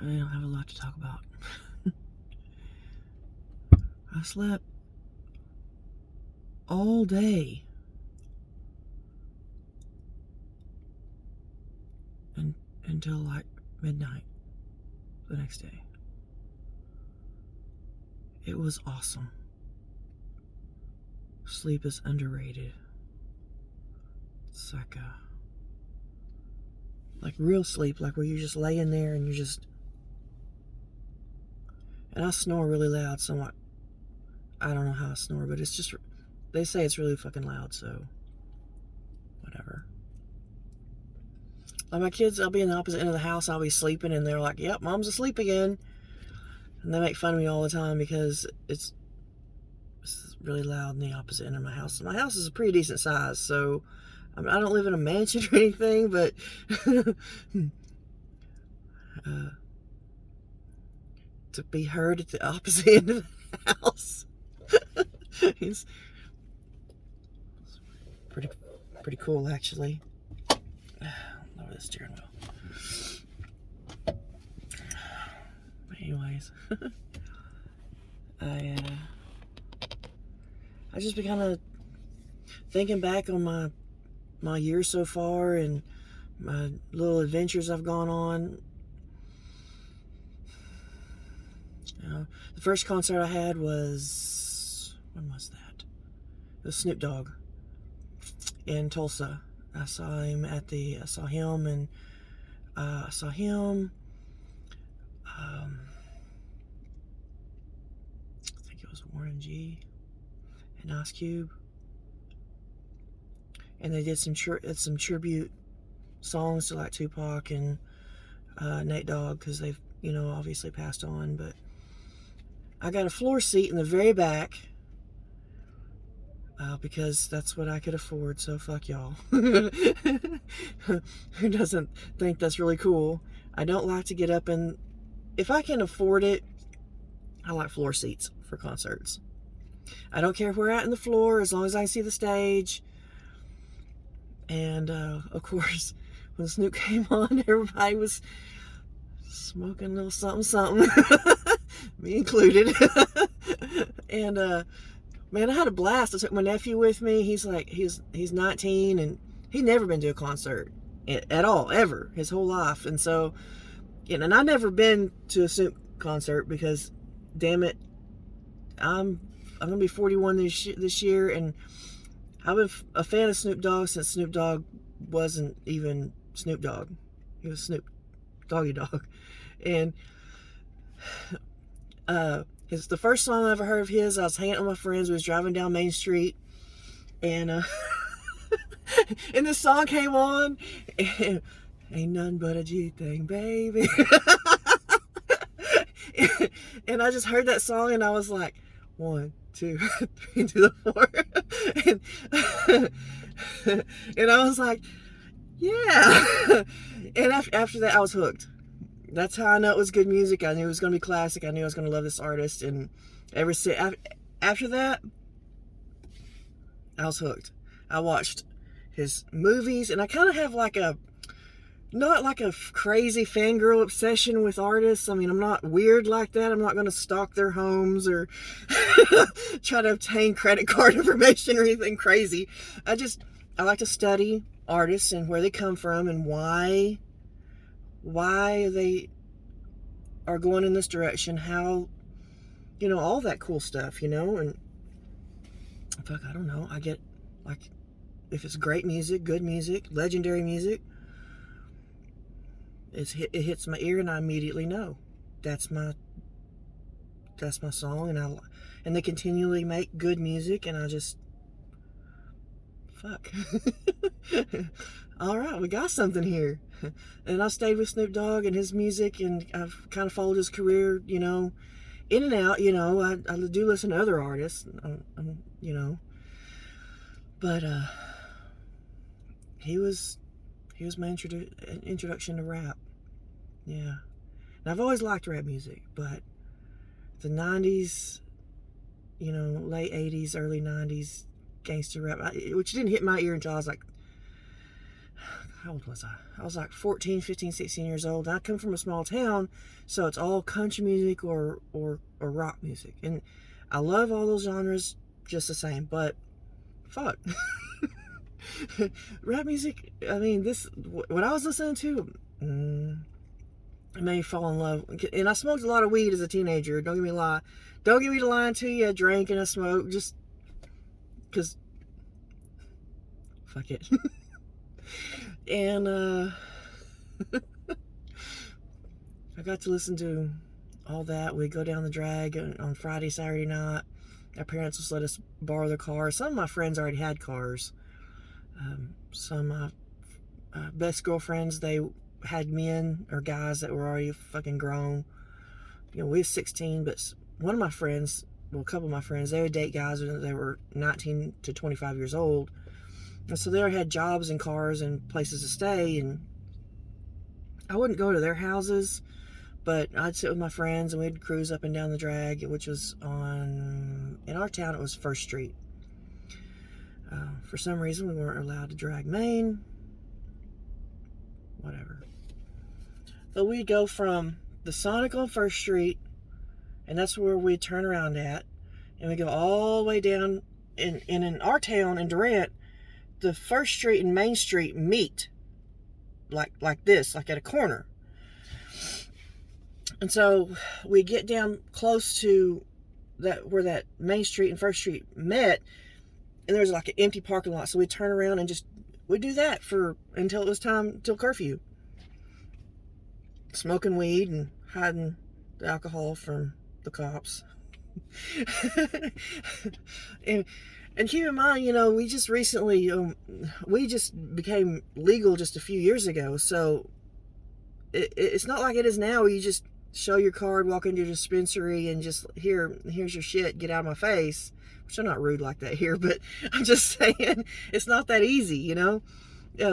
I don't have a lot to talk about. I slept all day until like midnight the next day. It was awesome. Sleep is underrated. It's like real sleep, like where you're just laying there and and I snore really loud, so I don't know how I snore, but it's just, they say it's really fucking loud, so whatever. Like my kids, I'll be in the opposite end of the house, I'll be sleeping, and they're like, yep, mom's asleep again. And they make fun of me all the time because it's really loud in the opposite end of my house. My house is a pretty decent size, so I don't live in a mansion or anything, but to be heard at the opposite end of the house is pretty cool, actually. Lower the steering wheel. Anyways, I just been kind of thinking back on my year so far and my little adventures I've gone on. The first concert I had was, when was that? It was Snoop Dogg in Tulsa. I saw him and I saw him. I think it was Warren G and Ice Cube, and they did some tribute songs to like Tupac and Nate Dogg, because they've obviously passed on. But I got a floor seat in the very back because that's what I could afford, so fuck y'all. Who doesn't think that's really cool? I don't like to get up, and if I can afford it, I like floor seats for concerts. I don't care where we're at in the floor, as long as I see the stage. And of course, when Snoop came on, everybody was smoking a little something, me included. And man, I had a blast. I took my nephew with me. He's 19, and he'd never been to a concert at all, ever, his whole life. And so, and I've never been to a Snoop concert because, damn it, I'm gonna be 41 this year, and I've been a fan of Snoop Dogg since Snoop Dogg wasn't even Snoop Dogg. He was Snoop Doggy Dogg. And the first song I ever heard of his, I was hanging out with my friends. We was driving down Main Street, and and this song came on, and, ain't nothing but a G thing, baby. And I just heard that song, and I was like, 1, 2, 3 to the 4. And I was like, yeah. And after that, I was hooked. That's how I know it was good music. I knew it was going to be classic. I knew I was going to love this artist. And ever since, after that, I was hooked. I watched his movies, and I kind of have not like a crazy fangirl obsession with artists. I mean, I'm not weird like that. I'm not going to stalk their homes or try to obtain credit card information or anything crazy. I like to study artists and where they come from and why they are going in this direction, how, all that cool stuff, and fuck, I don't know. I get, like, if it's great music, good music, legendary music, it hits my ear, and I immediately know that's my song. And they continually make good music, and I just, fuck. All right, we got something here. And I stayed with Snoop Dogg and his music, and I've kind of followed his career, in and out. I do listen to other artists, but he was my introduction to rap. Yeah. And I've always liked rap music, but the 90s, late 80s, early 90s gangster rap, which didn't hit my ear until I was like how old was I? I was like 14, 15, 16 years old. And I come from a small town, so it's all country music or rock music. And I love all those genres just the same, but fuck. Rap music, I mean, what I was listening to, it made me fall in love. And I smoked a lot of weed as a teenager. Don't get me to lying to you. I drank and I smoked just because fuck it. And I got to listen to all that. We'd go down the drag on Friday, Saturday night. Our parents would let us borrow their cars. Some of my friends already had cars. Some of my best girlfriends, they had men or guys that were already fucking grown. You know, we were 16, but one of my friends, well, a couple of my friends, they would date guys when they were 19 to 25 years old. And so they already had jobs and cars and places to stay. And I wouldn't go to their houses, but I'd sit with my friends and we'd cruise up and down the drag, which was in our town, it was First Street. For some reason, we weren't allowed to drag Main. Whatever. But we'd go from the Sonic on First Street, and that's where we'd turn around at, and we go all the way down. In our town, in Durant, the First Street and Main Street meet like this, like at a corner. And so we get down close to that where that Main Street and First Street met, and there's like an empty parking lot. So we turn around and we'd do that until it was time, till curfew. Smoking weed and hiding the alcohol from the cops. And keep in mind, you know, we just recently, we just became legal just a few years ago. So it's not like it is now where you just show your card, walk into a dispensary, and just, here's your shit, get out of my face. Which I'm not rude like that here, but I'm just saying it's not that easy, you know.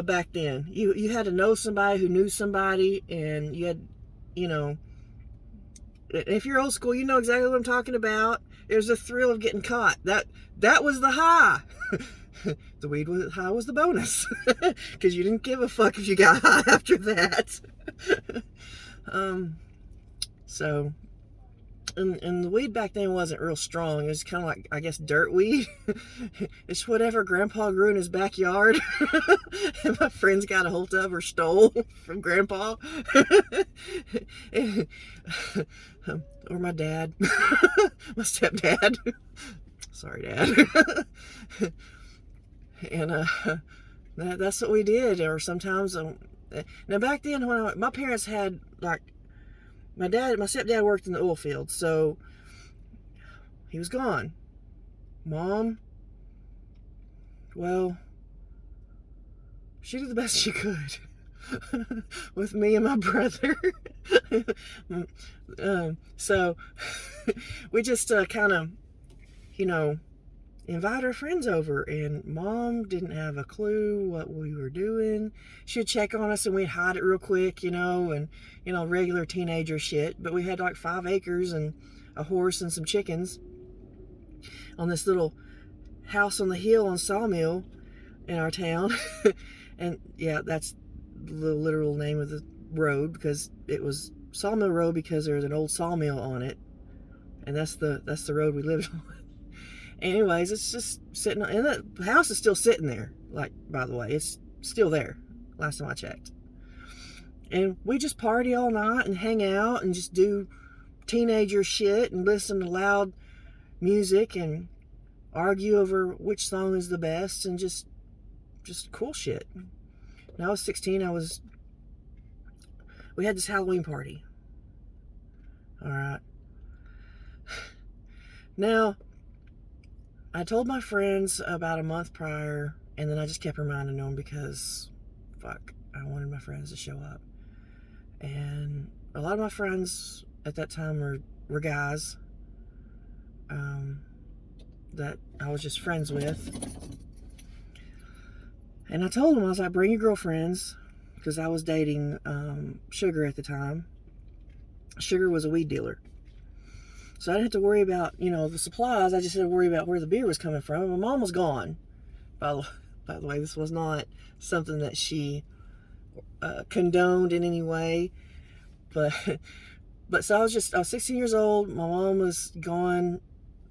Back then, you had to know somebody who knew somebody, and you had, you know, if you're old school, you know exactly what I'm talking about. There's a thrill of getting caught. That was the high. The weed high was the bonus, because you didn't give a fuck if you got high after that. So, and the weed back then wasn't real strong. It was kind of like, I guess, dirt weed. It's whatever Grandpa grew in his backyard, and my friends got a hold of or stole from Grandpa. Or my dad. My stepdad. Sorry, Dad. And that's what we did. Or sometimes, now back then, when my parents had, like, my stepdad worked in the oil field, so he was gone. Mom, well, she did the best she could with me and my brother. So we just kind of, you know, invite our friends over, and Mom didn't have a clue what we were doing. She'd check on us and we'd hide it real quick, you know, and, you know, regular teenager shit. But we had like 5 acres and a horse and some chickens on this little house on the hill on Sawmill in our town. And yeah, that's the literal name of the road, because it was Sawmill Road because there was an old sawmill on it, and that's the road we lived on. Anyways, it's just sitting, and that house is still sitting there. Like, by the way, it's still there. Last time I checked. And we just party all night and hang out and just do teenager shit and listen to loud music and argue over which song is the best and just cool shit. When I was 16, we had this Halloween party. All right. Now, I told my friends about a month prior, and then I just kept reminding them because, fuck, I wanted my friends to show up. And a lot of my friends at that time were guys that I was just friends with. And I told them, I was like, bring your girlfriends, because I was dating Sugar at the time. Sugar was a weed dealer. So I didn't have to worry about, you know, the supplies. I just had to worry about where the beer was coming from. My mom was gone. By the way, this was not something that she condoned in any way. But so I was 16 years old. My mom was gone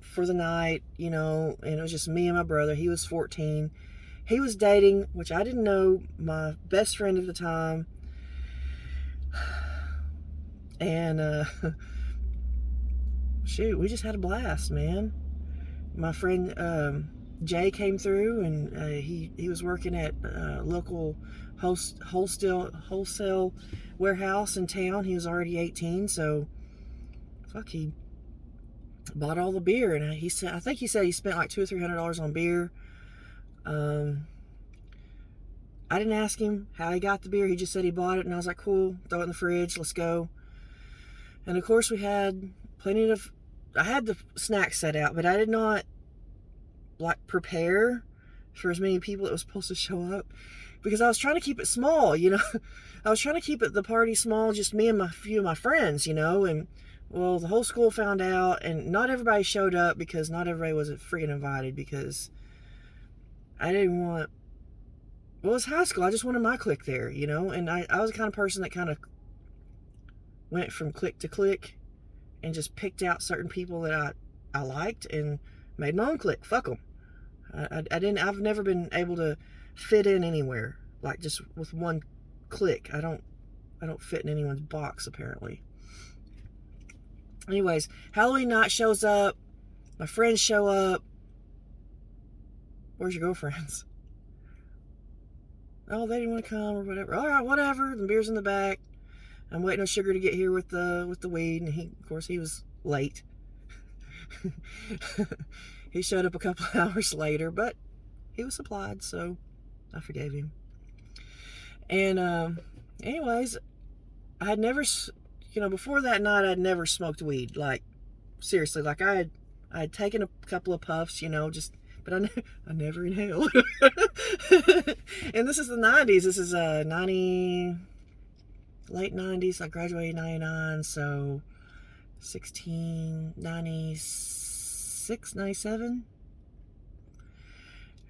for the night, and it was just me and my brother. He was 14. He was dating, which I didn't know, my best friend at the time. And shoot, we just had a blast, man. My friend Jay came through, and he was working at local wholesale warehouse in town. He was already 18, so he bought all the beer, and I think he said he spent like $200 or $300 on beer. I didn't ask him how he got the beer. He just said he bought it, and I was like, cool, throw it in the fridge, let's go. And of course we had I had the snacks set out, but I did not prepare for as many people that was supposed to show up, because I was trying to keep it small, I was trying to keep the party small, just me and a few of my friends, and well, the whole school found out, and not everybody showed up, because not everybody was freaking invited, because I didn't want, well, it's high school, I just wanted my clique there, and I was the kind of person that kind of went from clique to clique and just picked out certain people that I liked and made my own clique. Fuck them. I've never been able to fit in anywhere, like just with one clique. I don't fit in anyone's box, apparently. Anyways, Halloween night shows up. My friends show up. Where's your girlfriends? Oh, they didn't want to come or whatever. All right, whatever. The beer's in the back. I'm waiting on Sugar to get here with the weed, and of course he was late. He showed up a couple hours later, but he was supplied, so I forgave him. And anyways, I had never, before that night, I'd never smoked weed. Like, seriously, like I had taken a couple of puffs, but I never inhaled. And this is the 90s. This is late 90s. I graduated in 99, so 96, 97.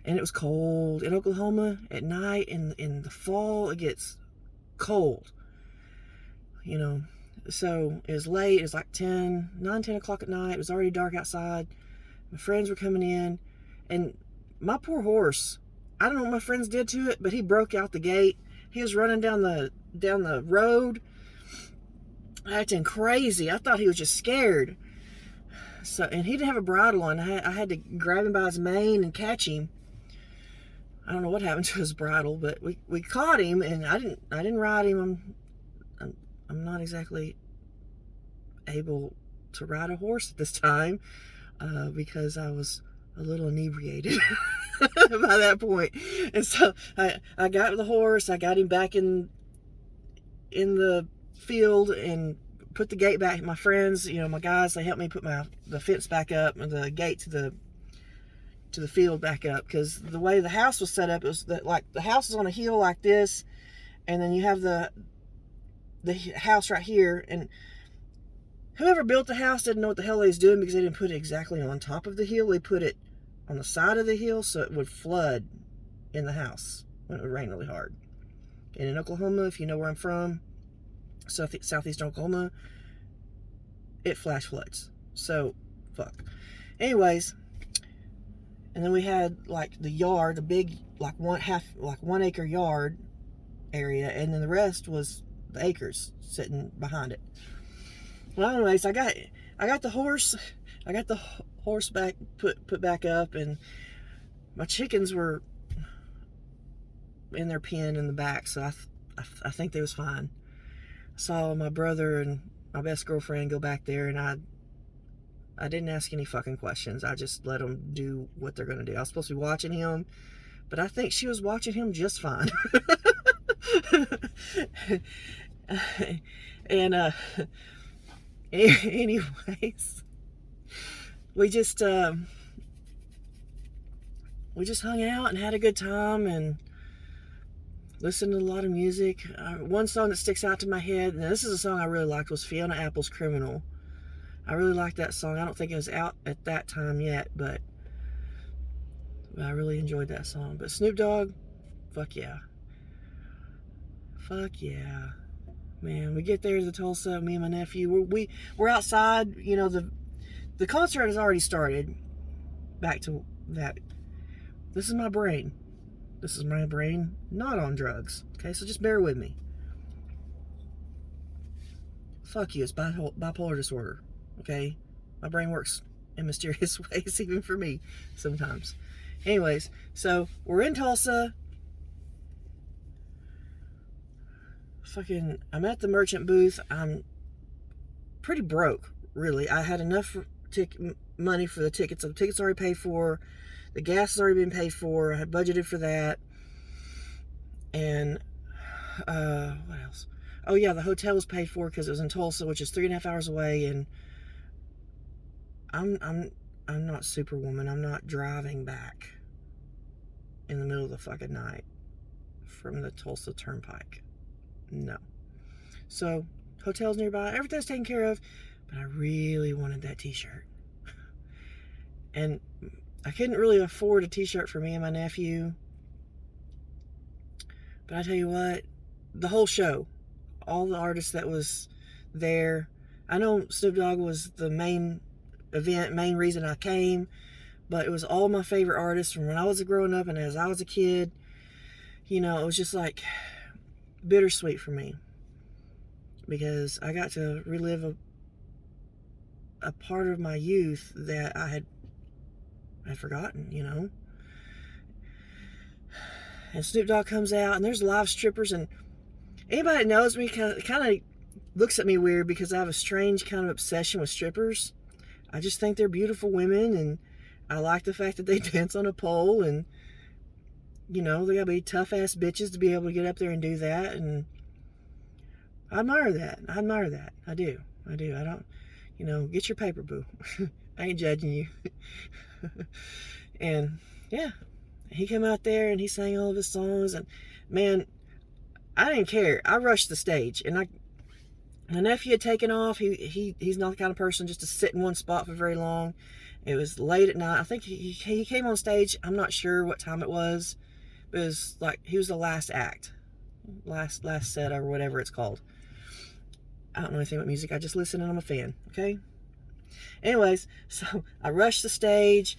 And it was cold in Oklahoma at night. In the fall, it gets cold, so it was late. It was like 10 o'clock at night. It was already dark outside. My friends were coming in, and my poor horse, I don't know what my friends did to it, but he broke out the gate. He was running down the road, acting crazy. I thought he was just scared. So, and he didn't have a bridle on. I had to grab him by his mane and catch him. I don't know what happened to his bridle, but we caught him, and I didn't ride him. I'm not exactly able to ride a horse at this time, because I was a little inebriated by that point. And so I got the horse. I got him back in the field and put the gate back. My friends, my guys, they helped me put the fence back up and the gate to the field back up, because the way the house was set up, it was that, like, the house is on a hill like this, and then you have the house right here, and whoever built the house didn't know what the hell they was doing, because they didn't put it exactly on top of the hill. They put it on the side of the hill so it would flood in the house when it would rain really hard. And in Oklahoma, if you know where I'm from, southeast Oklahoma, it flash floods. So, fuck. Anyways, and then we had like the yard, the big, like 1 acre yard area, and then the rest was the acres sitting behind it. Well, anyways, I got the horse. I got the horse back put back up, and my chickens were in their pen in the back, so I think they was fine. I saw my brother and my best girlfriend go back there, and I didn't ask any fucking questions. I just let them do what they're gonna do. I was supposed to be watching him, but I think she was watching him just fine. And anyways, we just hung out and had a good time and listened to a lot of music. One song that sticks out to my head, and this is a song I really liked, was Fiona Apple's Criminal. I really liked that song. I don't think it was out at that time yet, but I really enjoyed that song. But Snoop Dogg, fuck yeah. Fuck yeah. Man, we get there to Tulsa, me and my nephew. We're outside. You know, the concert has already started. Back to that. This is my brain. This is my brain not on drugs. Okay, so just bear with me. Fuck you, it's bipolar disorder. Okay? My brain works in mysterious ways, even for me, sometimes. Anyways, so we're in Tulsa. I'm at the merchant booth. I'm pretty broke, really. I had enough money for the tickets. So the tickets already paid for. The gas has already been paid for. I had budgeted for that. And what else? Oh yeah, the hotel was paid for because it was in Tulsa, which is 3.5 hours away. And I'm not Superwoman. I'm not driving back in the middle of the fucking night from the Tulsa Turnpike. No. So hotel's nearby. Everything's taken care of. But I really wanted that t-shirt. And I couldn't really afford a t-shirt for me and my nephew. But I tell you what, the whole show, all the artists that was there, I know Snoop Dogg was the main reason I came, but it was all my favorite artists from when I was growing up and as I was a kid. You know, it was just like bittersweet for me because I got to relive a part of my youth that I had forgotten, you know. And Snoop Dogg comes out, and there's live strippers, and anybody that knows me kind of looks at me weird because I have a strange kind of obsession with strippers. I just think they're beautiful women, and I like the fact that they dance on a pole, and, you know, they gotta be tough-ass bitches to be able to get up there and do that, and I admire that. I do. I don't, you know, get your paper, boo. I ain't judging you. And, yeah. He came out there and he sang all of his songs, and man, I didn't care. I rushed the stage, and my nephew had taken off. He's not the kind of person just to sit in one spot for very long. It was late at night. I think he came on stage. I'm not sure what time it was, but it was like he was the last act, last set or whatever it's called. I don't know anything about music. I just listen and I'm a fan. Okay. Anyways, so I rushed the stage.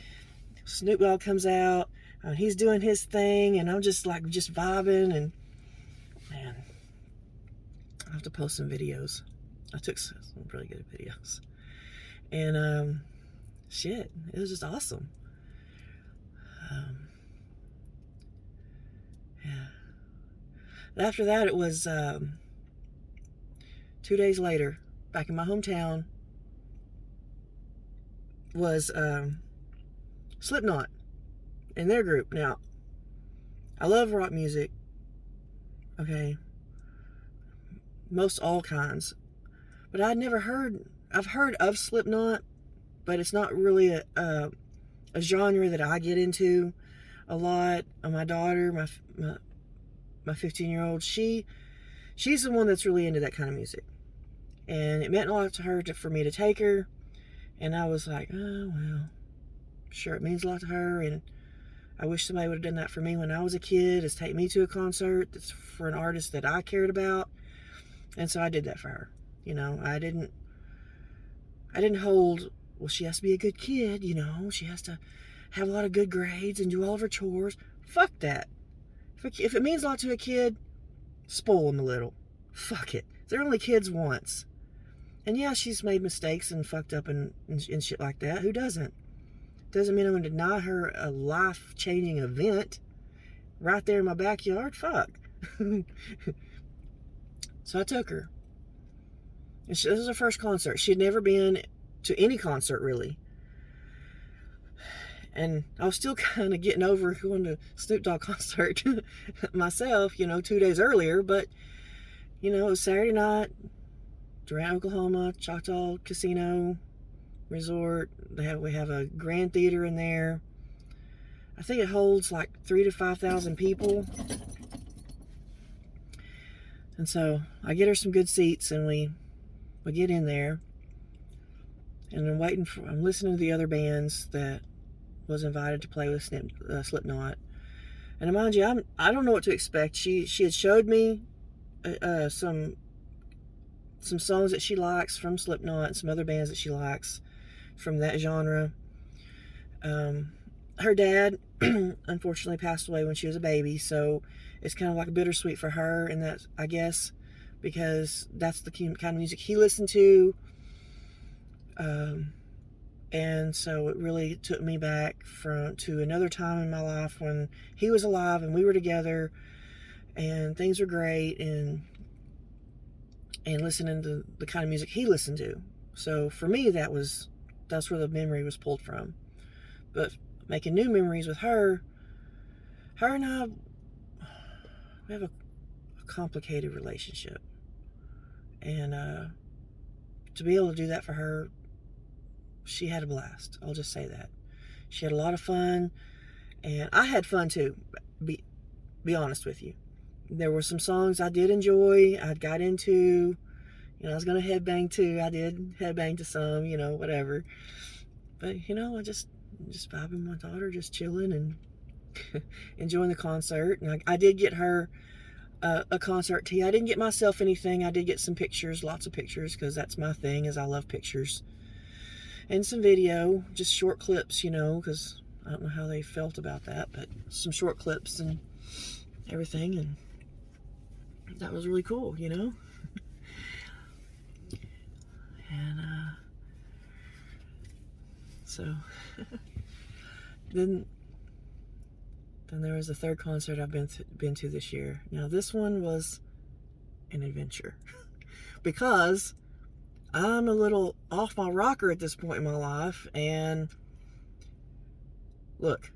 Snoop Dogg comes out. He's doing his thing, and I'm just vibing, and man, I have to post some videos. I took some really good videos, and shit, it was just awesome. Yeah. After that, it was 2 days later, back in my hometown, was Slipknot. In their group. Now, I love rock music. Okay. Most all kinds. But I've heard of Slipknot, but it's not really a genre that I get into a lot. My daughter, my 15-year-old, she's the one that's really into that kind of music. And it meant a lot to her for me to take her. And I was like, oh, well, sure, it means a lot to her, and I wish somebody would have done that for me when I was a kid, is take me to a concert that's for an artist that I cared about. And so I did that for her. You know, I didn't hold, well, she has to be a good kid, you know, she has to have a lot of good grades and do all of her chores. Fuck that. If it means a lot to a kid, spoil them a little. Fuck it. They're only kids once. And yeah, she's made mistakes and fucked up and shit like that. Who doesn't? Doesn't mean I'm going to deny her a life-changing event right there in my backyard. Fuck. So I took her. And this was her first concert. She had never been to any concert, really. And I was still kind of getting over going to Snoop Dogg concert myself, you know, 2 days earlier. But, you know, it was Saturday night, Durant, Oklahoma, Choctaw Casino Resort. We have a grand theater in there. I think it holds like 3,000 to 5,000 people. And so I get her some good seats, and we get in there, and I'm listening to the other bands that was invited to play with Slipknot. And mind you, I don't know what to expect. She had showed me some songs that she likes from Slipknot and some other bands that she likes from that genre. Her dad unfortunately passed away when she was a baby, so it's kind of like bittersweet for her, and that, I guess, because that's the kind of music he listened to. And so it really took me back to another time in my life when he was alive and we were together and things were great, and listening to the kind of music he listened to. So for me, that's where the memory was pulled from. But making new memories with her and I, we have a complicated relationship. And to be able to do that for her, she had a blast. I'll just say that. She had a lot of fun, and I had fun too, be honest with you. There were some songs I did enjoy, I got into. I was going to headbang too. I did headbang to some, whatever. But, I just vibing with my daughter, just chilling and enjoying the concert. And I did get her a concert tee. I didn't get myself anything. I did get some pictures, lots of pictures, because that's my thing, is I love pictures. And some video, just short clips, because I don't know how they felt about that, but some short clips and everything, and that was really cool, And so then there was a third concert I've been to this year. Now this one was an adventure because I'm a little off my rocker at this point in my life, and look,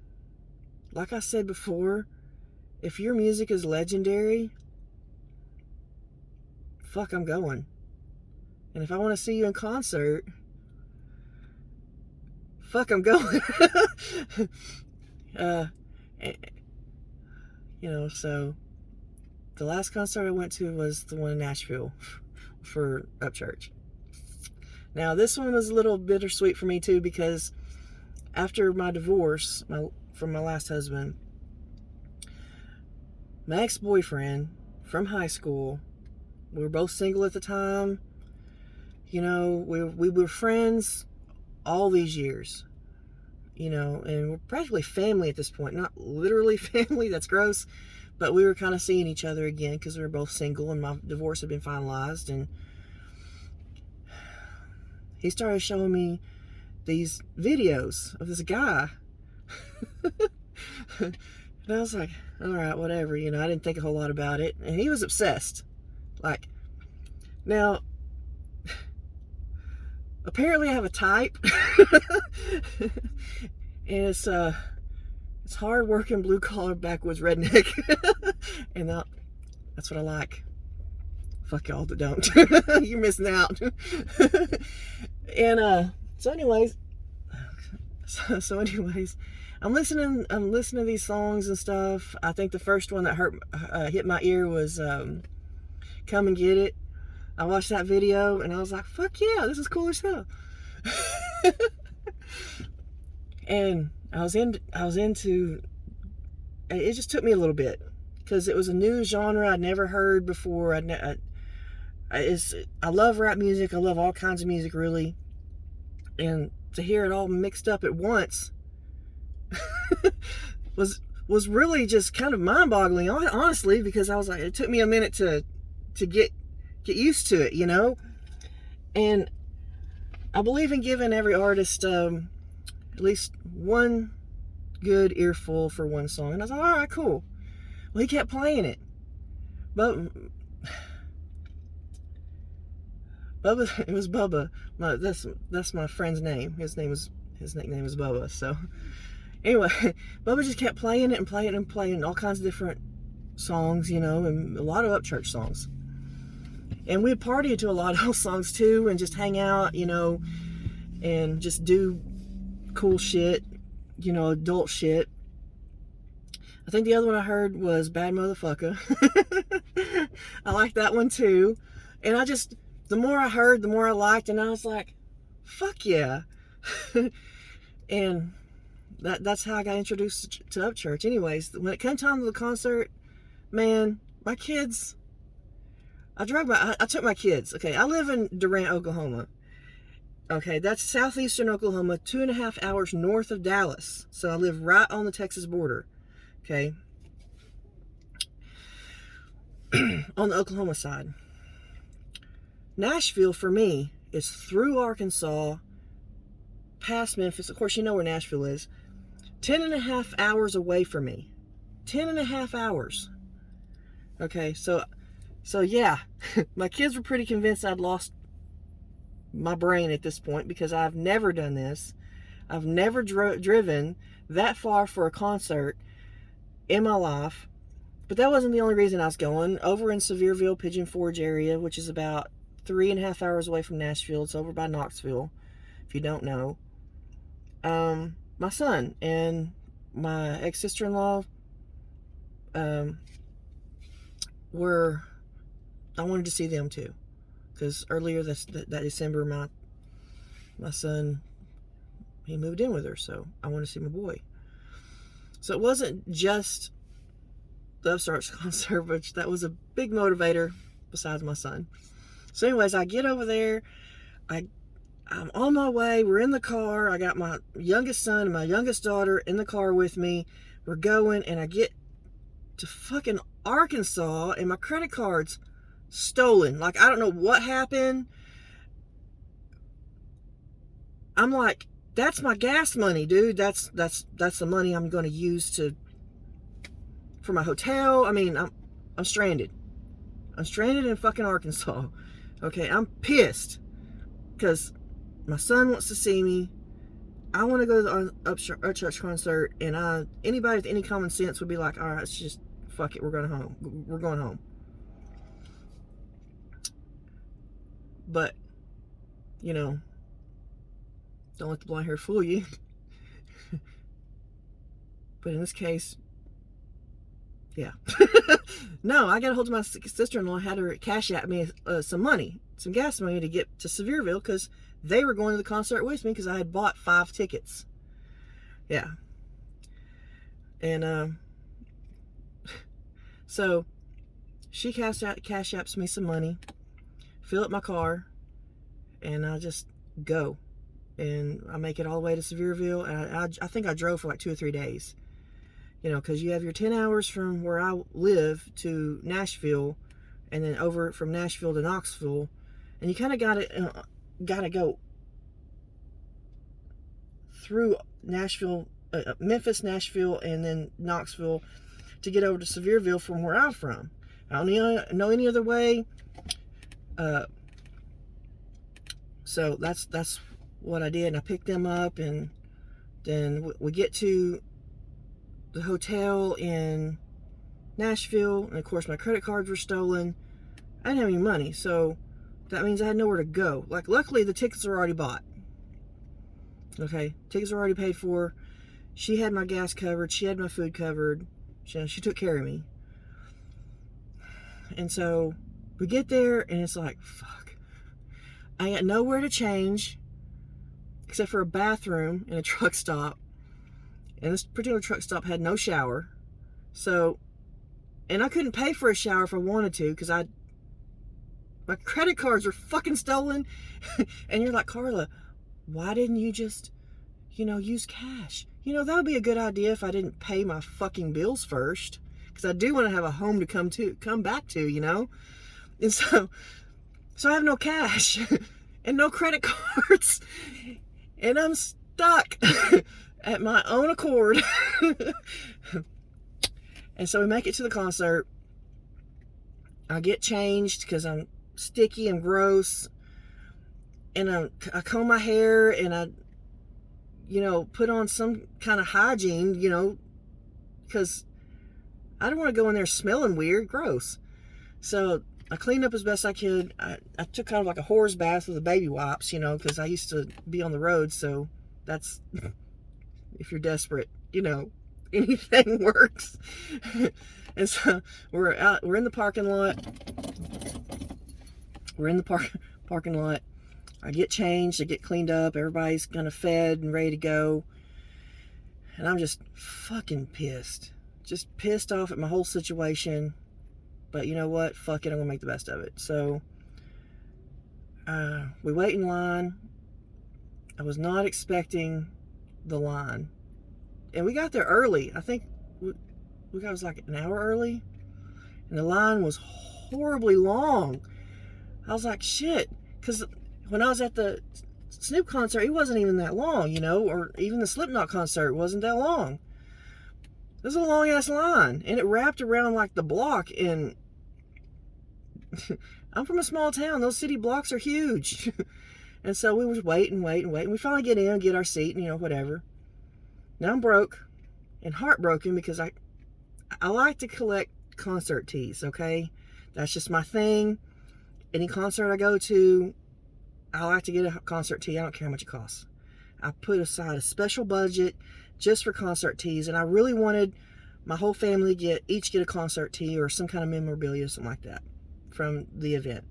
like I said before, if your music is legendary, fuck, I'm going. And if I want to see you in concert, fuck, I'm going. So the last concert I went to was the one in Nashville for Upchurch. Now this one was a little bittersweet for me too, because after my divorce from my last husband, my ex-boyfriend from high school, we were both single at the time, we were friends all these years, and we're practically family at this point. Not literally family, that's gross, but we were kind of seeing each other again because we were both single and my divorce had been finalized. And he started showing me these videos of this guy. And I was like, all right, whatever, I didn't think a whole lot about it. And he was obsessed. Now, apparently I have a type. And it's hard-working, blue-collar, backwoods redneck. And that's what I like. Fuck y'all that don't. You're missing out. And so anyways, I'm listening to these songs and stuff. I think the first one that hit my ear was Come and Get It. I watched that video and I was like, fuck yeah, this is cool as hell. And I was into it. Just took me a little bit because it was a new genre I'd never heard before. I love rap music. I love all kinds of music, really. And to hear it all mixed up at once was really just kind of mind-boggling, honestly, because I was like, it took me a minute to get used to it, And I believe in giving every artist at least one good earful for one song. And I was like, all right, cool. Well, he kept playing it. Bubba, it was Bubba. That's my friend's name. His nickname is Bubba. So anyway, Bubba just kept playing it and playing and playing all kinds of different songs, and a lot of Upchurch songs. And we'd party to a lot of those songs too, and just hang out, and just do cool shit, adult shit. I think the other one I heard was Bad Motherfucker. I liked that one too. And the more I heard, the more I liked, and I was like, fuck yeah. And that's how I got introduced to Upchurch. Anyways, when it came time to the concert, man, my kids, I took my kids. Okay, I live in Durant, Oklahoma. Okay, that's southeastern Oklahoma, 2.5 hours north of Dallas. So I live right on the Texas border. Okay. On the Oklahoma side. Nashville, for me, is through Arkansas, past Memphis. Of course, you know where Nashville is. 10.5 hours away from me. 10.5 hours. Okay, so yeah, my kids were pretty convinced I'd lost my brain at this point because I've never done this. I've never driven that far for a concert in my life. But that wasn't the only reason I was going. Over in Sevierville, Pigeon Forge area, which is about 3.5 hours away from Nashville. It's over by Knoxville, if you don't know. My son and my ex-sister-in-law I wanted to see them too. Because earlier that December, my son, he moved in with her, so I wanted to see my boy. So it wasn't just the Upstarts concert, which that was a big motivator besides my son. So anyways, I get over there. I'm on my way. We're in the car. I got my youngest son and my youngest daughter in the car with me. We're going, and I get to fucking Arkansas, and my credit card's stolen. Like, I don't know what happened. I'm like, that's my gas money, dude. That's the money I'm going to use for my hotel. I mean, I'm stranded. I'm stranded in fucking Arkansas. Okay, I'm pissed because my son wants to see me. I want to go to the Upchurch concert, and anybody with any common sense would be like, all right, it's just fuck it. We're going home. We're going home. But, you know, don't let the blonde hair fool you. But in this case, yeah. No, I got a hold of my sister-in-law, had her cash at me some money, some gas money to get to Sevierville because they were going to the concert with me because I had bought 5 tickets. Yeah. And so she cash apps me some money, fill up my car, and I just go. And I make it all the way to Sevierville. And I think I drove for like 2 or 3 days. You know, because you have your 10 hours from where I live to Nashville, and then over from Nashville to Knoxville, and you kind of got to go through Nashville, Memphis, Nashville, and then Knoxville to get over to Sevierville from where I'm from. I don't know any other way. So that's what I did, and I picked them up, and then we get to the hotel in Nashville, and of course my credit cards were stolen. I didn't have any money, so that means I had nowhere to go. Like, luckily the tickets were already bought. Okay, tickets were already paid for. She had my gas covered. She had my food covered. She took care of me. And so we get there, and it's like, fuck. I got nowhere to change except for a bathroom and a truck stop. And this particular truck stop had no shower. So, and I couldn't pay for a shower if I wanted to because my credit cards were fucking stolen. And you're like, Carla, why didn't you just, use cash? That would be a good idea if I didn't pay my fucking bills first. Because I do want to have a home to come back to, And so I have no cash and no credit cards. And I'm stuck at my own accord. And so we make it to the concert. I get changed because I'm sticky and gross. And I comb my hair, and I, put on some kind of hygiene, because I don't want to go in there smelling weird, gross. So I cleaned up as best I could. I took kind of like a whore's bath with the baby wipes, because I used to be on the road. So that's, if you're desperate, anything works. And so we're in the parking lot. We're in the parking lot. I get changed, I get cleaned up, everybody's kind of fed and ready to go. And I'm just fucking pissed. Just pissed off at my whole situation. But you know what? Fuck it, I'm gonna make the best of it. So we wait in line. I was not expecting the line. And we got there early. I think we got, was like an hour early. And the line was horribly long. I was like, shit. Because when I was at the Snoop concert, it wasn't even that long, you know, or even the Slipknot concert wasn't that long. It was a long ass line. And it wrapped around like the block. And I'm from a small town. Those city blocks are huge. And so we was wait. And we finally get in, get our seat, and, you know, whatever. Now I'm broke and heartbroken because I like to collect concert tees, okay? That's just my thing. Any concert I go to, I like to get a concert tee. I don't care how much it costs. I put aside a special budget just for concert tees, and I really wanted my whole family to each get a concert tee or some kind of memorabilia, something like that, from the event.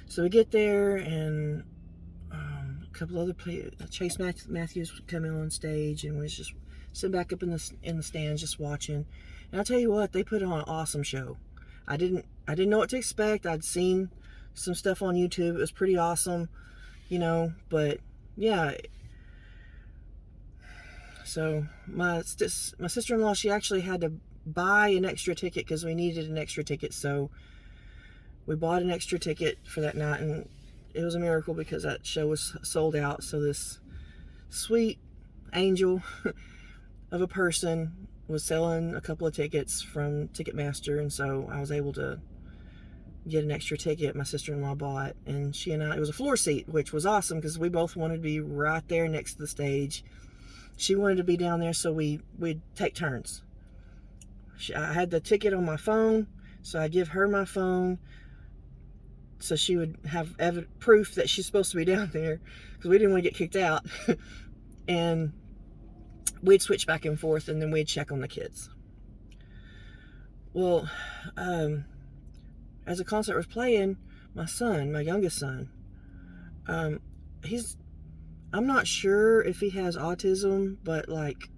So we get there, and a couple other players, Chase Matthews coming on stage, and we was just sitting back up in the stands just watching. And I'll tell you what, they put on an awesome show. I didn't know what to expect. I'd seen some stuff on YouTube. It was pretty awesome, you know, but yeah. So my sister-in-law, she actually had to buy an extra ticket because we needed an extra ticket. So we bought an extra ticket for that night, and it was a miracle because that show was sold out. So this sweet angel of a person was selling a couple of tickets from Ticketmaster, and so I was able to get an extra ticket my sister-in-law bought, and she and I, it was a floor seat, which was awesome because we both wanted to be right there next to the stage. She wanted to be down there, so we'd take turns. I had the ticket on my phone, so I'd give her my phone so she would have proof that she's supposed to be down there because we didn't want to get kicked out. And we'd switch back and forth, and then we'd check on the kids. Well, as the concert was playing, my son, my youngest son, I'm not sure if he has autism, but like,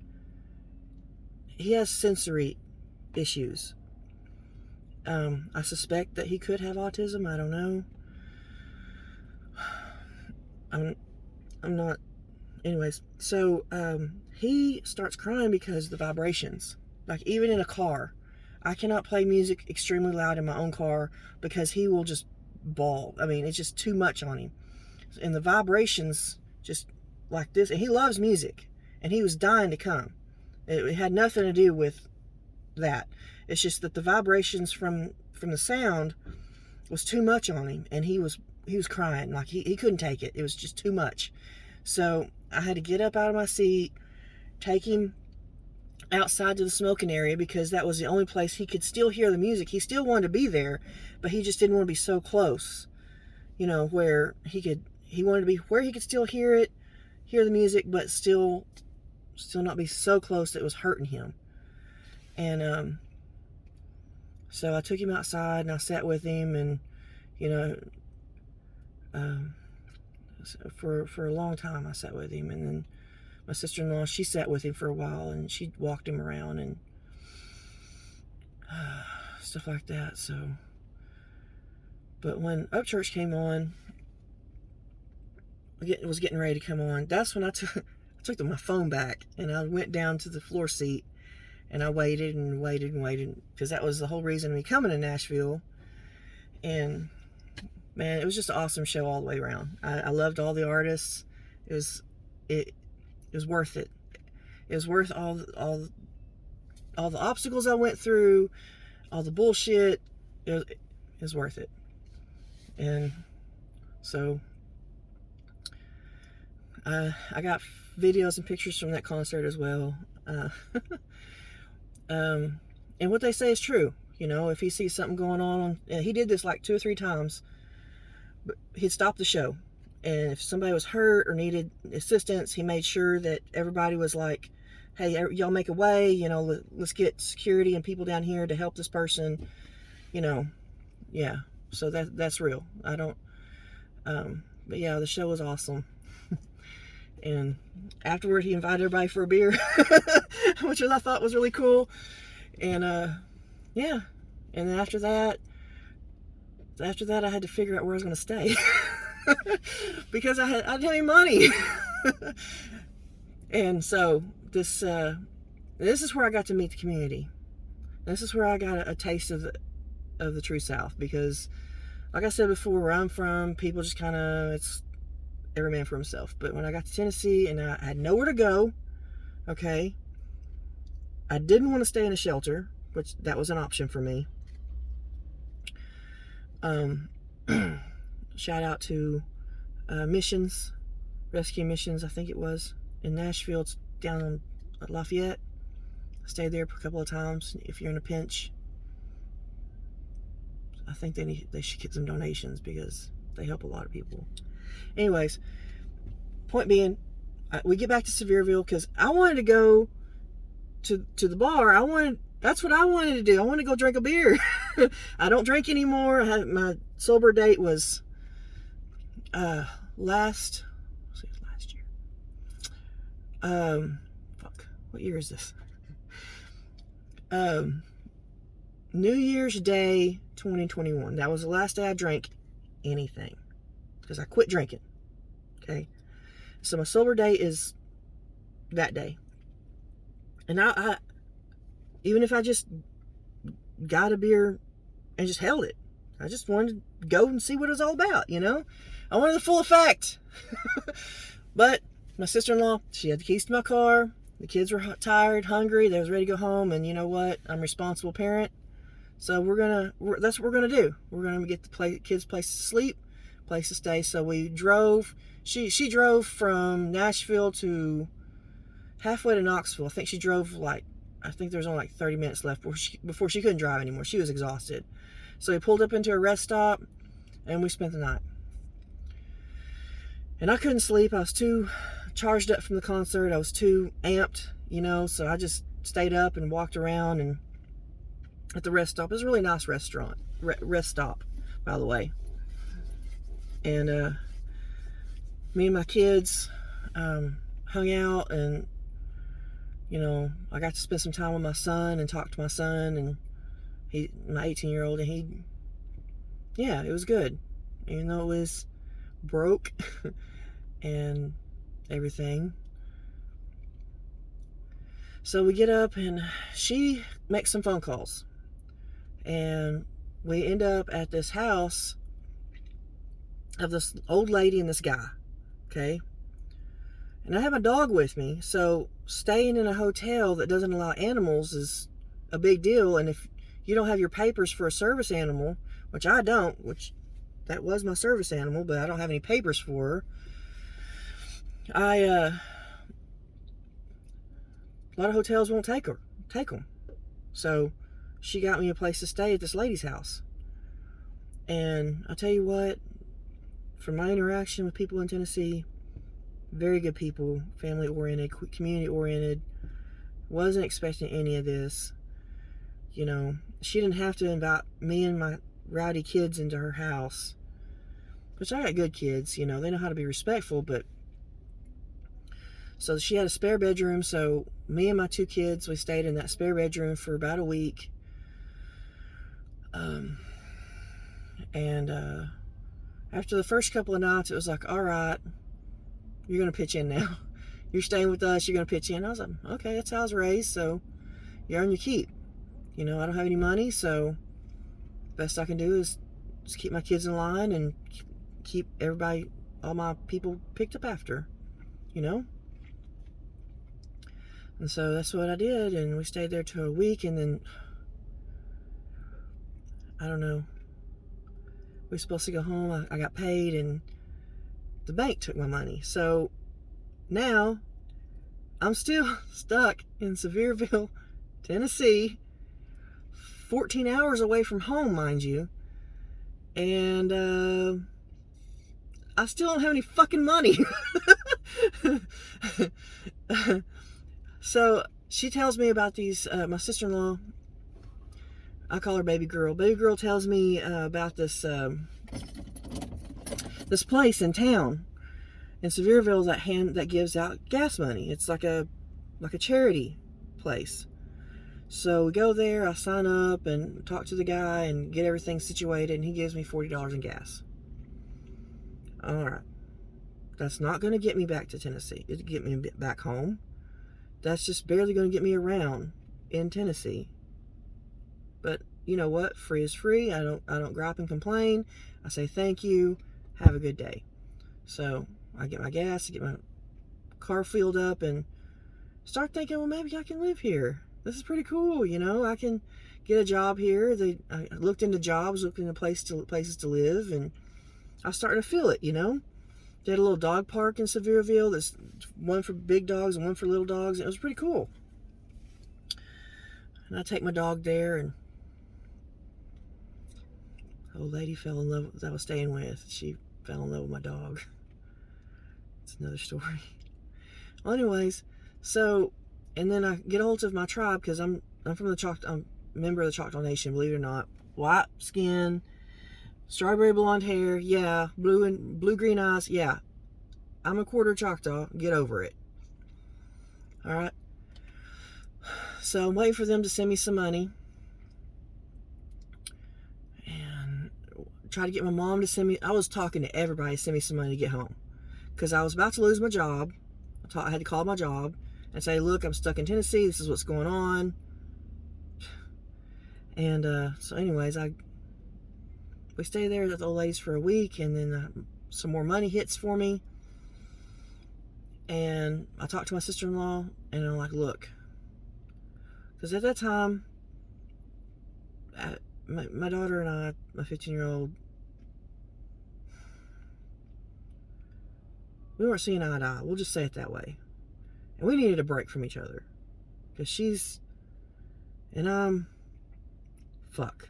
he has sensory issues. I suspect that he could have autism. I don't know. I'm not. Anyways, so he starts crying because of the vibrations. Like, even in a car, I cannot play music extremely loud in my own car because he will just bawl. I mean, it's just too much on him. And the vibrations just like this. And he loves music, and he was dying to come. It had nothing to do with that. It's just that the vibrations from the sound was too much on him, and he was crying. Like, he couldn't take it. It was just too much. So I had to get up out of my seat, take him outside to the smoking area because that was the only place he could still hear the music. He still wanted to be there, but he just didn't want to be so close, you know, where he wanted to be where he could still hear the music, but still not be so close that it was hurting him. And so I took him outside, and I sat with him, and, you know, for a long time I sat with him. And then my sister-in-law, she sat with him for a while, and she walked him around and stuff like that. So, but when Upchurch came on, it was getting ready to come on, that's when I took my phone back, and I went down to the floor seat, and I waited because that was the whole reason of me coming to Nashville. And man, it was just an awesome show all the way around. I loved all the artists. It was worth it. It was worth all the obstacles I went through, all the bullshit. It was worth it. And so I got videos and pictures from that concert as well. And what they say is true. You know, if he sees something going on, he did this like 2 or 3 times, but he'd stop the show. And if somebody was hurt or needed assistance, he made sure that everybody was like, hey, y'all make a way, you know, let's get security and people down here to help this person, you know. Yeah, so that's real. I don't, but yeah, the show was awesome. And afterward, he invited everybody for a beer, which I thought was really cool. And yeah, And then after that, I had to figure out where I was going to stay because I didn't have any money. And so this is where I got to meet the community. This is where I got a taste of the true South, because like I said before, where I'm from, people just kind of, it's every man for himself. But when I got to Tennessee and I had nowhere to go, okay, I didn't want to stay in a shelter, which that was an option for me. Shout out to Missions, Rescue Missions, I think it was, in Nashville. It's down at Lafayette. I stayed there a couple of times. If you're in a pinch, I think they should get some donations because they help a lot of people. Anyways, point being, we get back to Sevierville because I wanted to go to the bar. That's what I wanted to do. I wanted to go drink a beer. I don't drink anymore. My sober date was last year. What year is this? New Year's Day 2021. That was the last day I drank anything, because I quit drinking. Okay, so my sober day is that day. And I even if I just got a beer and just held it, I just wanted to go and see what it was all about, you know? I wanted the full effect. But my sister-in-law, she had the keys to my car. The kids were tired, hungry. They was ready to go home. And you know what? I'm a responsible parent. So that's what we're going to do. We're going to get the kids' place to sleep, place to stay. So we drove. She drove from Nashville to halfway to Knoxville. I think she drove I think there was only 30 minutes left before she couldn't drive anymore. She was exhausted. So we pulled up into a rest stop and we spent the night. And I couldn't sleep. I was too charged up from the concert. I was too amped, you know, so I just stayed up and walked around and at the rest stop. It was a really nice rest stop, by the way. And me and my kids hung out, and you know, I got to spend some time with my son and talk to my son, and my 18-year-old, and it was good. Even though it was broke and everything. So we get up and she makes some phone calls, and we end up at this house of this old lady and this guy. Okay. And I have my dog with me, so staying in a hotel that doesn't allow animals is a big deal. And if you don't have your papers for a service animal, which I don't, which that was my service animal, but I don't have any papers for her, a lot of hotels won't take them. So she got me a place to stay at this lady's house. And I'll tell you what, from my interaction with people in Tennessee, very good people, family oriented, community oriented. Wasn't expecting any of this. You know, she didn't have to invite me and my rowdy kids into her house, which I got good kids, you know, they know how to be respectful. But so she had a spare bedroom, so me and my two kids, we stayed in that spare bedroom for about a week. After the first couple of nights, it was like, all right, you're going to pitch in now. You're staying with us, you're going to pitch in. I was like, okay, that's how I was raised, so you earn your keep. You know, I don't have any money, so best I can do is just keep my kids in line and keep everybody, all my people picked up after, you know? And so that's what I did, and we stayed there till a week, and then, I don't know, we were supposed to go home. I got paid, and the bank took my money. So now I'm still stuck in Sevierville, Tennessee, 14 hours away from home, mind you. And I still don't have any fucking money. So she tells me about these, my sister-in-law, I call her baby girl. Baby girl tells me about this this place in town in Sevierville that gives out gas money. It's like a charity place. So we go there, I sign up and talk to the guy and get everything situated, and he gives me $40 in gas. All right. That's not going to get me back to Tennessee. It'll get me back home. That's just barely going to get me around in Tennessee. But you know what? Free is free. I don't gripe and complain. I say thank you. Have a good day. So I get my gas, I get my car filled up, and start thinking, well, maybe I can live here. This is pretty cool, you know. I can get a job here. I looked into jobs, looked into places to live, and I was starting to feel it, you know. They had a little dog park in Sevierville. There's one for big dogs and one for little dogs. It was pretty cool. And I take my dog there, and the old lady fell in love that I was staying with. She fell in love with my dog. It's another story. Well, anyways, so, and then I get a hold of my tribe, because I'm from the Choctaw, I'm a member of the Choctaw Nation, believe it or not. White skin, strawberry blonde hair, yeah. Blue-green eyes, yeah. I'm a quarter Choctaw. Get over it. All right. So I'm waiting for them to send me some money, and try to get my mom to send me. I was talking to everybody to send me some money to get home, because I was about to lose my job. I had to call my job and say, look, I'm stuck in Tennessee. This is what's going on. And so anyways, we stay there with the old ladies for a week, and then some more money hits for me. And I talked to my sister-in-law, and I'm like, look, because at that time, my daughter and I, my 15-year-old, we weren't seeing eye to eye. We'll just say it that way. And we needed a break from each other. Because she's, and I'm, fuck.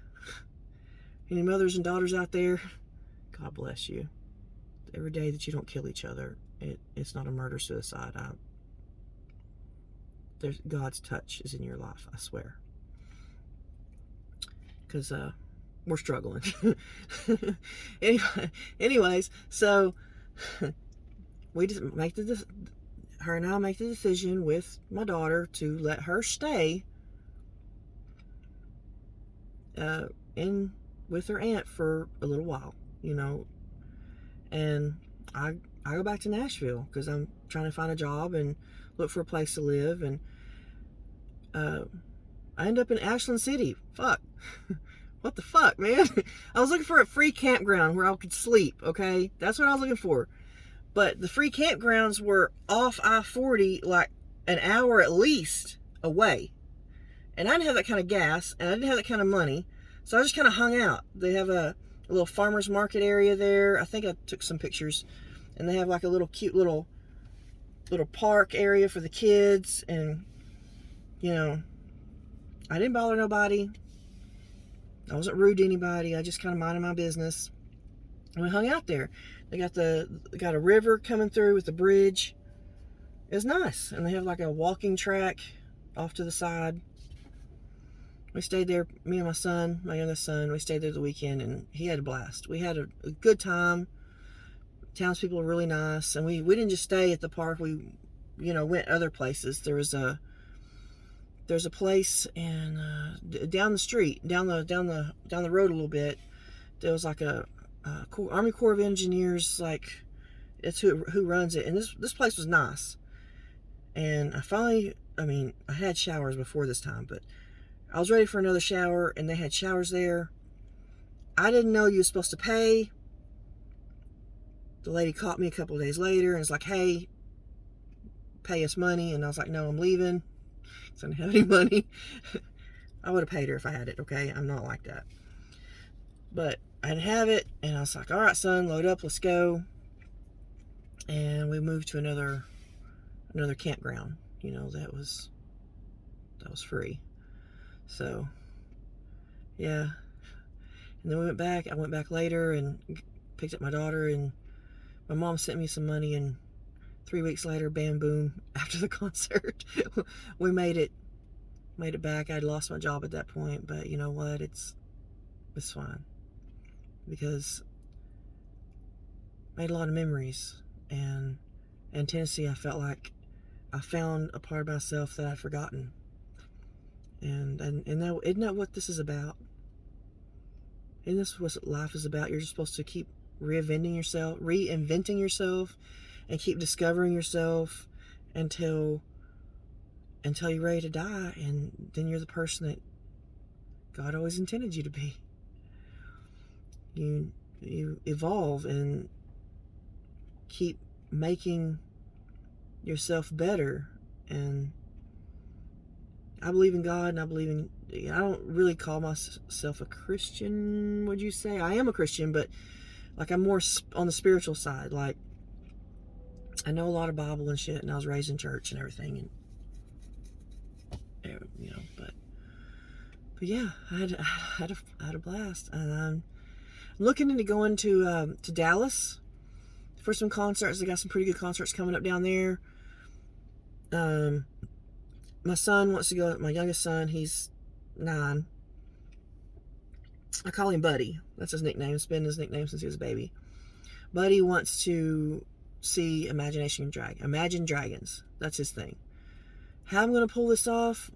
Any mothers and daughters out there, God bless you. Every day that you don't kill each other, it's not a murder-suicide. God's touch is in your life, I swear. Because we're struggling. Anyways, so we just make her and I make the decision with my daughter to let her stay in with her aunt for a little while, you know. And I go back to Nashville because I'm trying to find a job and look for a place to live. And I end up in Ashland City. Fuck. What the fuck, man? I was looking for a free campground where I could sleep, okay? That's what I was looking for. But the free campgrounds were off I-40 like an hour at least away. And I didn't have that kind of gas, and I didn't have that kind of money. So I just kind of hung out. They have a little farmer's market area there. I think I took some pictures. And they have like a little cute little park area for the kids. And, you know, I didn't bother nobody. I wasn't rude to anybody. I just kind of minded my business. And we hung out there. They got a river coming through with a bridge. It was nice. And they have like a walking track off to the side. We stayed there, me and my son, my youngest son, we stayed there the weekend, and he had a blast. We had a good time. Townspeople were really nice. And we didn't just stay at the park. We, you know, went other places. There's a place in down the street, down the road a little bit. There was like a Army Corps of Engineers, like it's who runs it. And this place was nice. And I had showers before this time, but I was ready for another shower, and they had showers there. I didn't know you were supposed to pay. The lady caught me a couple of days later and was like, hey, pay us money. And I was like, no, I'm leaving. So I didn't have any money. I would have paid her if I had it, okay? I'm not like that. But I didn't have it, and I was like, all right, son, load up, let's go. And we moved to another campground. You know, that was free. So, yeah. And then we went back. I went back later and picked up my daughter, and my mom sent me some money, and 3 weeks later, bam, boom, after the concert, we made it back. I'd lost my job at that point, but you know what? It's fine. Because I made a lot of memories, and in Tennessee, I felt like I found a part of myself that I'd forgotten. And that, isn't that what this is about? Isn't this what life is about? You're just supposed to keep reinventing yourself, and keep discovering yourself until you're ready to die, and then you're the person that God always intended you to be. You evolve and keep making yourself better. And I believe in God, and I don't really call myself a Christian, would you say? I am a Christian, but like I'm more on the spiritual side. Like, I know a lot of Bible and shit, and I was raised in church and everything, and you know, but yeah, I had a blast, and I'm looking into going to Dallas for some concerts. They got some pretty good concerts coming up down there. My son wants to go. My youngest son, he's 9. I call him Buddy. That's his nickname. It's been his nickname since he was a baby. Buddy wants to see Imagine Dragons. That's his thing. How I'm going to pull this off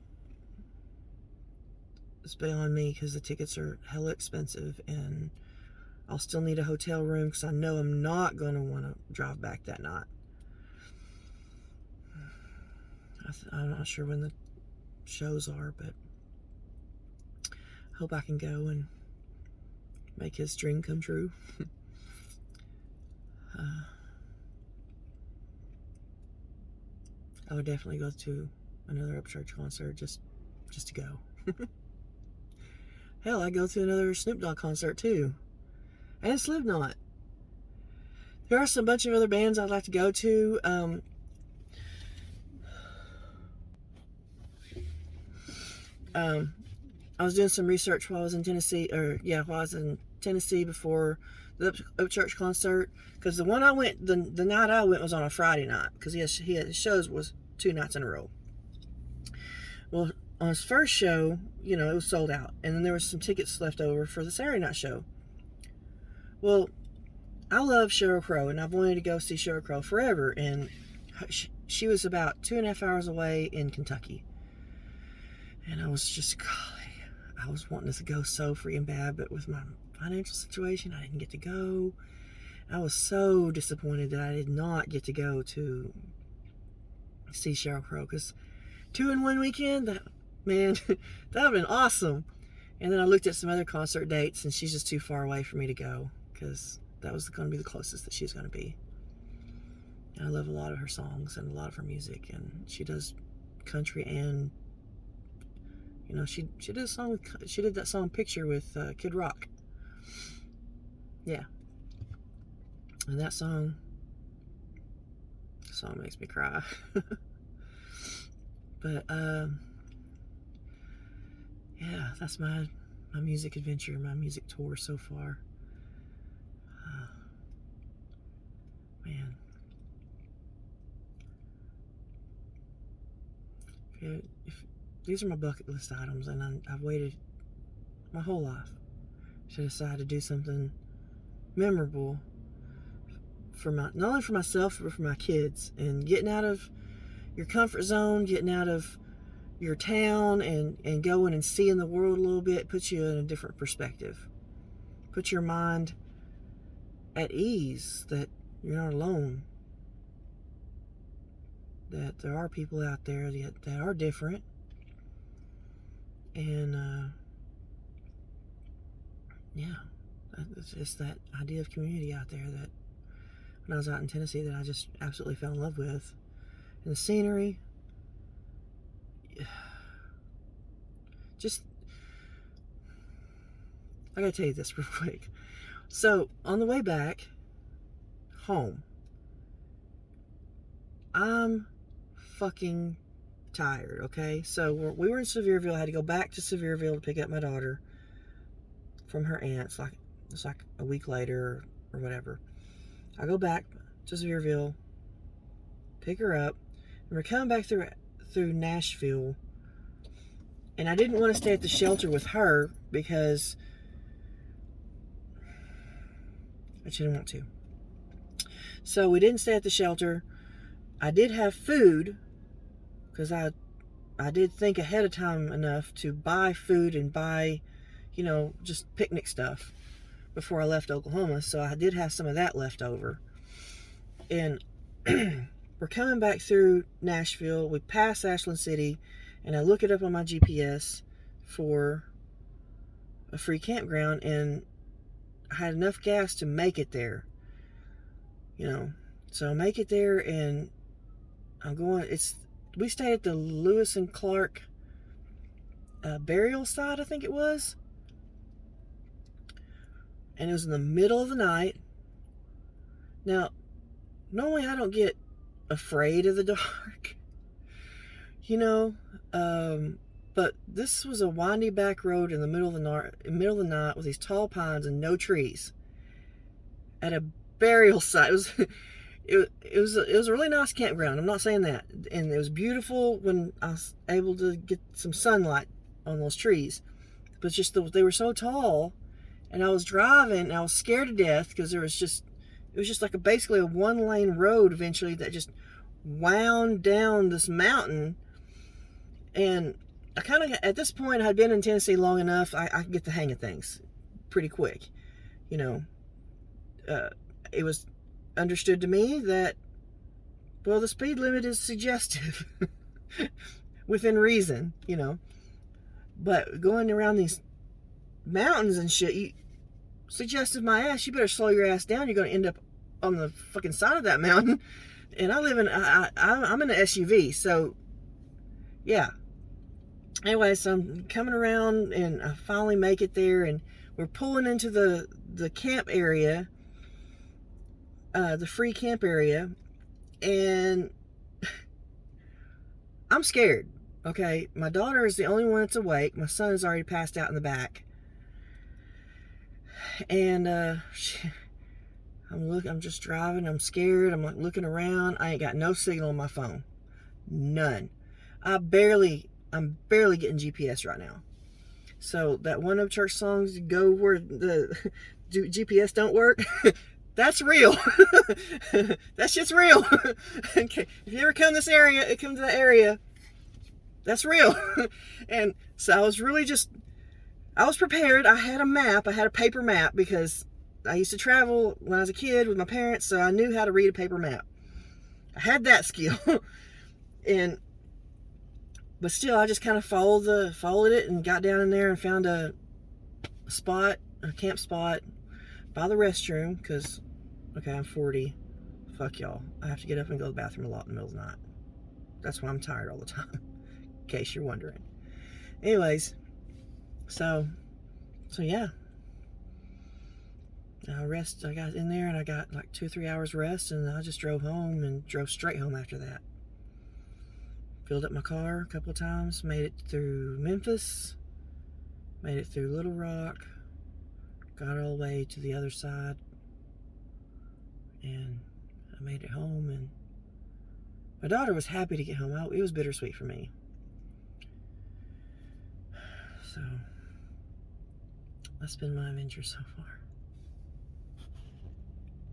is beyond me, because the tickets are hella expensive, and I'll still need a hotel room because I know I'm not going to want to drive back that night. I'm not sure when the shows are, but I hope I can go and make his dream come true. I would definitely go to another Upchurch concert just to go. Hell, I'd go to another Snoop Dogg concert too. And Slipknot. There are some bunch of other bands I'd like to go to. I was doing some research while I was in Tennessee, before the Upchurch concert, because the one I went, the night I went was on a Friday night, because he had his shows was 2 nights in a row. Well, on his first show, it was sold out, and then there was some tickets left over for the Saturday night show. Well, I love Sheryl Crow, and I've wanted to go see Sheryl Crow forever, and she was about 2.5 hours away in Kentucky. And I was just, golly, I was wanting to go so freaking bad, but with my financial situation, I didn't get to go. I was so disappointed that I did not get to go to see Sheryl Crow, because 2 in 1 weekend, that would have been awesome. And then I looked at some other concert dates, and she's just too far away for me to go, because that was going to be the closest that she's going to be. And I love a lot of her songs and a lot of her music, and she does country, and she did a song she did that song Picture with Kid Rock. Yeah. And that song makes me cry. But yeah, that's my music adventure, my music tour so far. Man. If these are my bucket list items, and I've waited my whole life to decide to do something memorable for not only for myself, but for my kids. And getting out of your comfort zone, getting out of your town, and going and seeing the world a little bit puts you in a different perspective. Puts your mind at ease that you're not alone. That there are people out there that are different. And yeah, it's just that idea of community out there that when I was out in Tennessee that I just absolutely fell in love with. And the scenery, just, I gotta tell you this real quick. So on the way back home, I'm fucking tired, okay? So we were in Sevierville. I had to go back to Sevierville to pick up my daughter from her aunt's. It's like a week later or whatever. I go back to Sevierville, pick her up, and we're coming back through Nashville. And I didn't want to stay at the shelter with her because I didn't want to. So we didn't stay at the shelter. I did have food because I I did think ahead of time enough to buy food and buy, just picnic stuff before I left Oklahoma. So I did have some of that left over. And we're coming back through Nashville. We pass Ashland City, and I look it up on my GPS for a free campground, and I had enough gas to make it there. So I make it there, and I'm going. We stayed at the Lewis and Clark burial site, I think it was, and it was in the middle of the night. Now, normally I don't get afraid of the dark, but this was a windy back road in the middle of the night with these tall pines and no trees at a burial site. It was a really nice campground. I'm not saying that, and it was beautiful when I was able to get some sunlight on those trees, but just they were so tall, and I was driving and I was scared to death because it was just like basically a one-lane road eventually that just wound down this mountain. And I kind of, at this point, I had been in Tennessee long enough, I could get the hang of things pretty quick. It was understood to me that, well, the speed limit is suggestive within reason, but going around these mountains and shit, suggested my ass, you better slow your ass down. You're going to end up on the fucking side of that mountain. And I'm in an SUV, so yeah. Anyway, so I'm coming around, and I finally make it there, and we're pulling into the camp area, the free camp area, and I'm scared. Okay, my daughter is the only one that's awake. My son is already passed out in the back, and I'm just driving. I'm scared. I'm like looking around. I ain't got no signal on my phone, none. I'm barely getting GPS right now. So that one of church songs, go where the GPS don't work. That's real. That's just real. Okay. If you ever come to that area, that's real. And so I was prepared. I had a map. I had a paper map because I used to travel when I was a kid with my parents, so I knew how to read a paper map. I had that skill. But still, I just kind of followed it and got down in there and found a camp spot by the restroom because, okay, I'm 40. Fuck y'all. I have to get up and go to the bathroom a lot in the middle of the night. That's why I'm tired all the time, in case you're wondering. Anyways, so yeah. I got in there and I got like 2 or 3 hours rest, and I just drove home and drove straight home after that. Filled up my car a couple of times, made it through Memphis, made it through Little Rock, got all the way to the other side, and I made it home, and my daughter was happy to get home. It was bittersweet for me. So that's been my adventure so far.